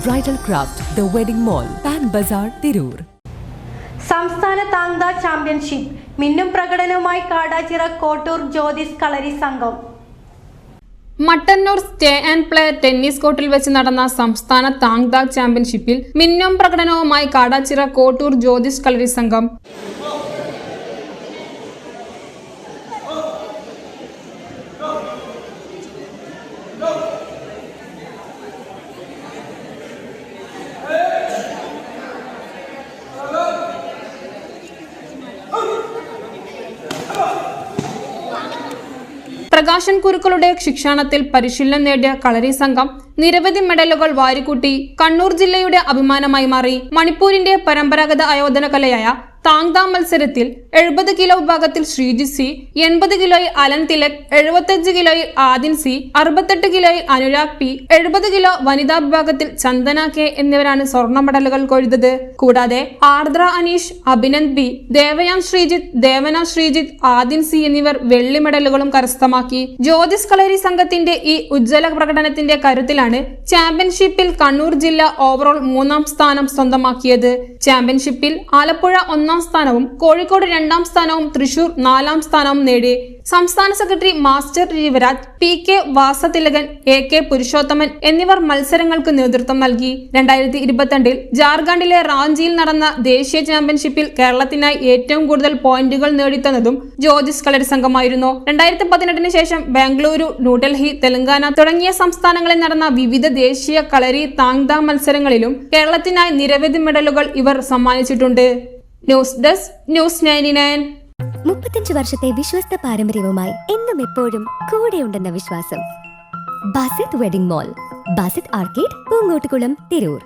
Bridal Craft, The Wedding Mall, Pan Bazaar, Tirur. സംസ്ഥാന താങ്ത championship മിന്നും പ്രകടനവുമായി കാടാച്ചിറ കോട്ടൂർ ജ്യോതിസ് കളരി സംഘം. Mattannur stay and play tennis കോർട്ടിൽ വെച്ച് നടന്ന സംസ്ഥാന താങ്ത ചാമ്പ്യൻഷിപ്പിൽ മിന്നും പ്രകടനവുമായി കാടാച്ചിറ കോട്ടൂർ ജ്യോതിസ് കളരി സംഘം. പ്രകാശൻ കുരുക്കളുടെ ശിക്ഷണത്തിൽ പരിശീലനം നേടിയ കളരി സംഘം നിരവധി മെഡലുകൾ വാരിക്കൂട്ടി കണ്ണൂർ ജില്ലയുടെ അഭിമാനമായി മാറി. മണിപ്പൂരിന്റെ പരമ്പരാഗത ആയോധന കലയായ താങ്ത മത്സരത്തിൽ 70 കിലോ വിഭാഗത്തിൽ ശ്രീജിത്ത് സി, 80 കിലോയിൽ അലൻ തിലക്, 75 കിലോയിൽ ആദിൻ സി, 68 കിലോയിൽ അനുരാഗ് പി, 70 കിലോ വനിതാ വിഭാഗത്തിൽ ചന്ദന കെ എന്നിവരാണ് സ്വർണ്ണ മെഡലുകൾ കൊയ്തത്. കൂടാതെ ആർദ്ര അനീഷ്, അഭിനന്ദ് ബി, ദേവയാൻ ശ്രീജിത്ത്, ദേവന ശ്രീജിത്ത്, ആദിൻ സി എന്നിവർ വെള്ളി മെഡലുകളും കരസ്ഥമാക്കി. ജ്യോതിസ് കളരി സംഘത്തിന്റെ ഈ ഉജ്ജ്വല പ്രകടനത്തിന്റെ കരുത്തിലാണ് ചാമ്പ്യൻഷിപ്പിൽ കണ്ണൂർ ജില്ല ഓവറോൾ 3ാം സ്ഥാനം സ്വന്തമാക്കിയത്. ചാമ്പ്യൻഷിപ്പിൽ ആലപ്പുഴ 1ാം സ്ഥാനവും കോഴിക്കോട് 2ാം സ്ഥാനവും തൃശൂർ 4ാം സ്ഥാനവും നേടി. സംസ്ഥാന secretary master Jeevaraj, P K Vasathilakan, A K Purushothaman എന്നിവർ മത്സരങ്ങൾക്ക് നേതൃത്വം നൽകി. 2022 ജാർഖണ്ഡിലെ റാഞ്ചിയിൽ നടന്ന ദേശീയ ചാമ്പ്യൻഷിപ്പിൽ കേരളത്തിനായി ഏറ്റവും കൂടുതൽ പോയിന്റുകൾ നേടിത്തന്നതും ജ്യോതിസ് കളരി സംഘമായിരുന്നു. 2018 ശേഷം ബാംഗ്ലൂരു, ന്യൂഡൽഹി, തെലങ്കാന തുടങ്ങിയ സംസ്ഥാനങ്ങളിൽ നടന്ന വിവിധ ദേശീയ കളരി താങ്ത മത്സരങ്ങളിലും കേരളത്തിനായി നിരവധി മെഡലുകൾ ഇവർ സമ്മാനിച്ചിട്ടുണ്ട്. News desk, news 99. 35 വർഷത്തെ വിശ്വസ്ത പാരമ്പര്യവുമായി എന്നും എപ്പോഴും കൂടെയുണ്ടെന്ന വിശ്വാസം. Basith wedding mall, Basith arcade, Poongottukulam, Tirur.